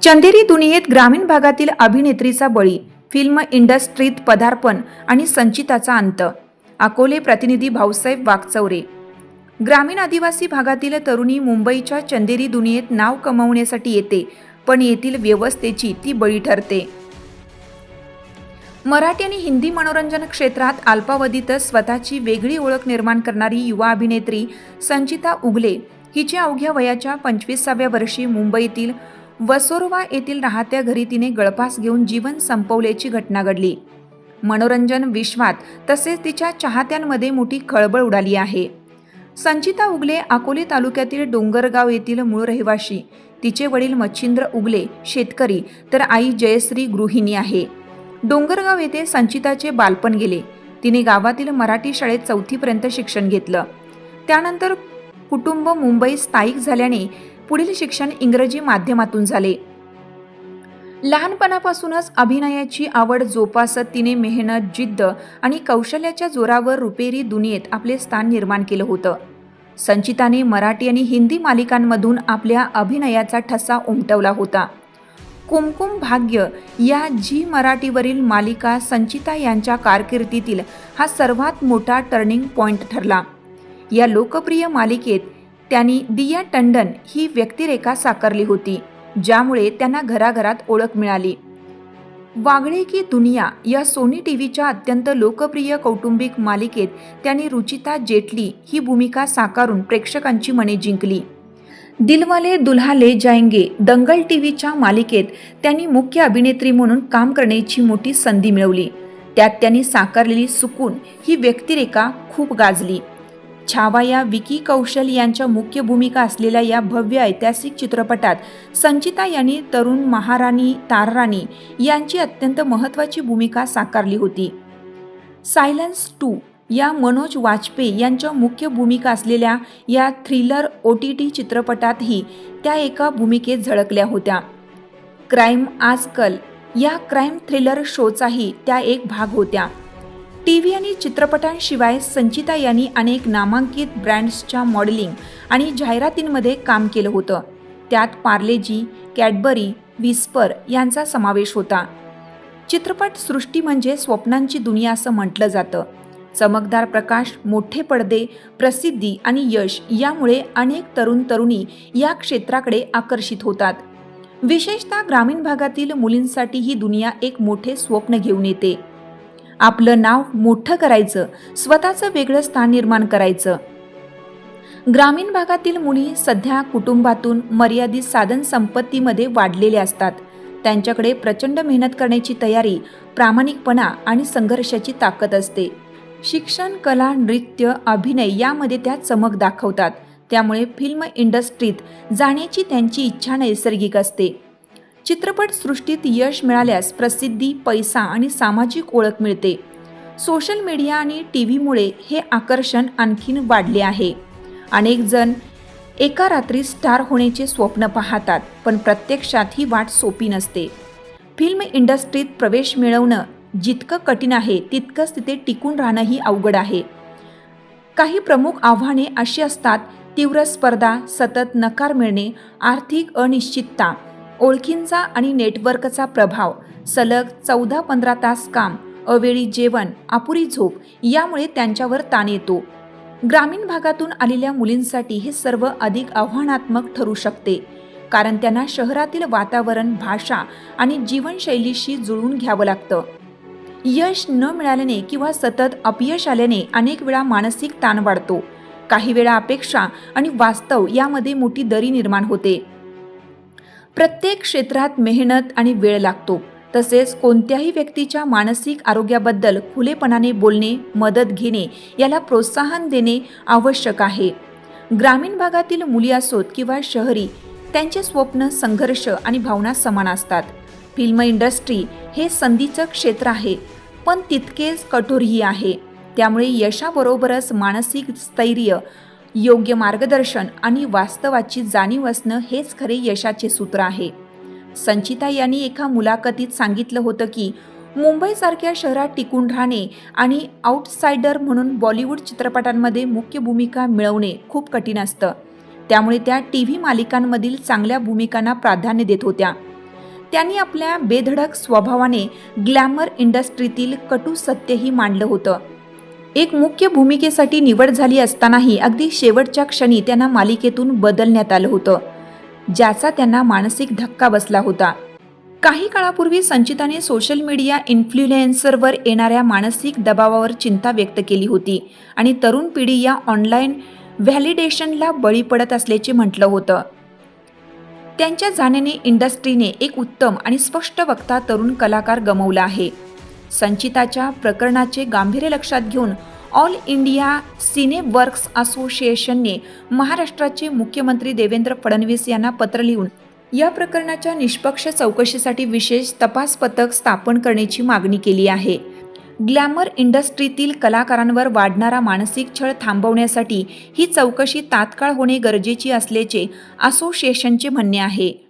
चंदेरी दुनियेत ग्रामीण भागातील अभिनेत्रीचा बळी, फिल्म इंडस्ट्रीत पदार्पण आणि संचिताचा अंत. अकोले प्रतिनिधी भाऊसाहेब वाकचौरे. ग्रामीण आदिवासी भागातील तरुणी मुंबईच्या चंदेरी दुनियेत नाव कमावण्यासाठी येते, पण येथील व्यवस्थेची ती बळी ठरते. मराठी आणि हिंदी मनोरंजन क्षेत्रात अल्पावधीतच स्वतःची वेगळी ओळख निर्माण करणारी युवा अभिनेत्री संचिता उगले हिच्या अवघ्या वयाच्या 25व्या वर्षी मुंबईतील वसोरवा येथील राहत्या घरी तिने गळफास घेऊन जीवन संपवल्याची घटना घडली. मनोरंजन विश्वात तसेच तिच्या चाहत्यांमध्ये मोठी खळबळ उडाली आहे. संचिता उगले अकोले तालुक्यातील डोंगरगाव येथील मूळ रहिवाशी. तिचे वडील मच्छिंद्र उगले शेतकरी तर आई जयश्री गृहिणी आहे. डोंगरगाव येथे संचिताचे बालपण गेले. तिने गावातील मराठी शाळेत 4थीपर्यंत शिक्षण घेतलं. त्यानंतर कुटुंब मुंबईत स्थायिक झाल्याने पुढील शिक्षण इंग्रजी माध्यमातून झाले. लहानपणापासूनच अभिनयाची आवड जोपासत तिने मेहनत, जिद्द आणि कौशल्याच्या जोरावर रुपेरी दुनियेत आपले स्थान निर्माण केलं होतं. संचिताने मराठी आणि हिंदी मालिकांमधून आपल्या अभिनयाचा ठसा उमटवला होता. कुमकुम भाग्य या झी मराठीवरील मालिका संचिता यांच्या कारकिर्दीतील हा सर्वात मोठा टर्निंग पॉइंट ठरला. या लोकप्रिय मालिकेत त्यांनी दिया टंडन ही व्यक्तिरेखा साकारली होती, ज्यामुळे त्यांना घराघरात ओळख मिळाली. वागळे की दुनिया या सोनी टीव्हीच्या अत्यंत लोकप्रिय कौटुंबिक मालिकेत त्यांनी रुचिता जेटली ही भूमिका साकारून प्रेक्षकांची मने जिंकली. दिलवाले दुल्हा ले जाएंगे दंगल टीव्हीच्या मालिकेत त्यांनी मुख्य अभिनेत्री म्हणून काम करण्याची मोठी संधी मिळवली. त्यात त्यांनी साकारलेली सुकून ही व्यक्तिरेखा खूप गाजली. छावा या विकी कौशल यांच्या मुख्य भूमिका असलेल्या या भव्य ऐतिहासिक चित्रपटात संचिता यांनी तरुण महाराणी ताराराणी यांची अत्यंत महत्त्वाची भूमिका साकारली होती. सायलन्स 2 या मनोज वाजपेयी यांच्या मुख्य भूमिका असलेल्या या थ्रिलर OTT चित्रपटातही त्या एका भूमिकेत झळकल्या होत्या. क्राईम आजकल या क्राईम थ्रिलर शोचाही त्या एक भाग होत्या. टीव्ही आणि चित्रपटांशिवाय संचिता यांनी अनेक नामांकित ब्रँड्सच्या मॉडेलिंग आणि जाहिरातींमध्ये काम केलं होतं. त्यात पार्लेजी, कॅडबरी, विस्पर यांचा समावेश होता. चित्रपट सृष्टी म्हणजे स्वप्नांची दुनिया असं म्हटलं जातं. चमकदार प्रकाश, मोठे पडदे, प्रसिद्धी आणि यश यामुळे अनेक तरुण तरुणी या क्षेत्राकडे आकर्षित होतात. विशेषतः ग्रामीण भागातील मुलींसाठी ही दुनिया एक मोठे स्वप्न घेऊन येते. आपलं नाव मोठं करायचं, स्वतःचं वेगळं स्थान निर्माण करायचं. ग्रामीण भागातील मुली सध्या कुटुंबातून मर्यादित साधन संपत्तीमध्ये वाढलेल्या असतात. त्यांच्याकडे प्रचंड मेहनत करण्याची तयारी, प्रामाणिकपणा आणि संघर्षाची ताकद असते. शिक्षण, कला, नृत्य, अभिनय यामध्ये त्या चमक दाखवतात. त्यामुळे फिल्म इंडस्ट्रीत जाण्याची त्यांची इच्छा नैसर्गिक असते. चित्रपट सृष्टीत यश मिळाल्यास प्रसिद्धी, पैसा आणि सामाजिक ओळख मिळते. सोशल मीडिया आणि टीव्हीमुळे हे आकर्षण आणखीन वाढले आहे. अनेक जण एका रात्री स्टार होण्याचे स्वप्न पाहतात, पण प्रत्यक्षात ही वाट सोपी नसते. फिल्म इंडस्ट्रीत प्रवेश मिळवणं जितकं कठीण आहे, तितकंच तिथे टिकून राहणंही अवघड आहे. काही प्रमुख आव्हाने अशी असतात: तीव्र स्पर्धा, सतत नकार मिळणे, आर्थिक अनिश्चितता, ओळखींचा आणि नेटवर्कचा प्रभाव, सलग 14-15 तास काम, अवेळी जेवण, अपुरी झोप यामुळे त्यांच्यावर ताण येतो. ग्रामीण भागातून आलेल्या मुलींसाठी हे सर्व अधिक आव्हानात्मक ठरू शकते, कारण त्यांना शहरातील वातावरण, भाषा आणि जीवनशैलीशी जुळवून घ्यावं लागतं. यश न मिळाल्याने किंवा सतत अपयश आल्याने अनेक वेळा मानसिक ताण वाढतो. काही वेळा अपेक्षा आणि वास्तव यामध्ये मोठी दरी निर्माण होते. प्रत्येक क्षेत्रात मेहनत आणि वेळ लागतो. तसेच कोणत्याही व्यक्तीच्या मानसिक आरोग्याबद्दल खुलेपणाने बोलणे, मदत घेणे याला प्रोत्साहन देणे आवश्यक आहे. ग्रामीण भागातील मुली असोत किंवा शहरी, त्यांचे स्वप्न, संघर्ष आणि भावना समान असतात. फिल्म इंडस्ट्री हे संधीचं क्षेत्र आहे, पण तितकेच कठोरही आहे. त्यामुळे यशाबरोबरच मानसिक स्थैर्य, योग्य मार्गदर्शन आणि वास्तवाची जाणीव असणं हेच खरे यशाचे सूत्र आहे. संचिता यांनी एका मुलाखतीत सांगितलं होतं की मुंबईसारख्या शहरात टिकून राहणे आणि आउटसाइडर म्हणून बॉलिवूड चित्रपटांमध्ये मुख्य भूमिका मिळवणे खूप कठीण असतं. त्यामुळे त्या टीव्ही मालिकांमधील चांगल्या भूमिकांना प्राधान्य देत होत्या. त्यांनी आपल्या बेधडक स्वभावाने ग्लॅमर इंडस्ट्रीतील कटू सत्यही मांडलं होतं. एक मुख्य भूमिकेसाठी निवड झाली असतानाही अगदी शेवटच्या क्षणी त्यांना मालिकेतून बदलण्यात आलं होतं, ज्याचा त्यांना मानसिक धक्का बसला होता. काही काळापूर्वी संचिताने सोशल मीडिया इन्फ्लुएन्सरवर येणाऱ्या मानसिक दबावावर चिंता व्यक्त केली होती आणि तरुण पिढी या ऑनलाईन व्हॅलिडेशनला बळी पडत असल्याचे म्हटलं होतं. त्यांच्या जाण्याने इंडस्ट्रीने एक उत्तम आणि स्पष्ट वक्ता तरुण कलाकार गमावला आहे. संचिताच्या प्रकरणाचे गांभीर्य लक्षात घेऊन ऑल इंडिया सिनेवर्क्स असोसिएशनने महाराष्ट्राचे मुख्यमंत्री देवेंद्र फडणवीस यांना पत्र लिहून या प्रकरणाच्या निष्पक्ष चौकशीसाठी विशेष तपास पथक स्थापन करण्याची मागणी केली आहे. ग्लॅमर इंडस्ट्रीतील कलाकारांवर वाढणारा मानसिक छळ थांबवण्यासाठी ही चौकशी तात्काळ होणे गरजेची असल्याचे असोसिएशनचे म्हणणे आहे.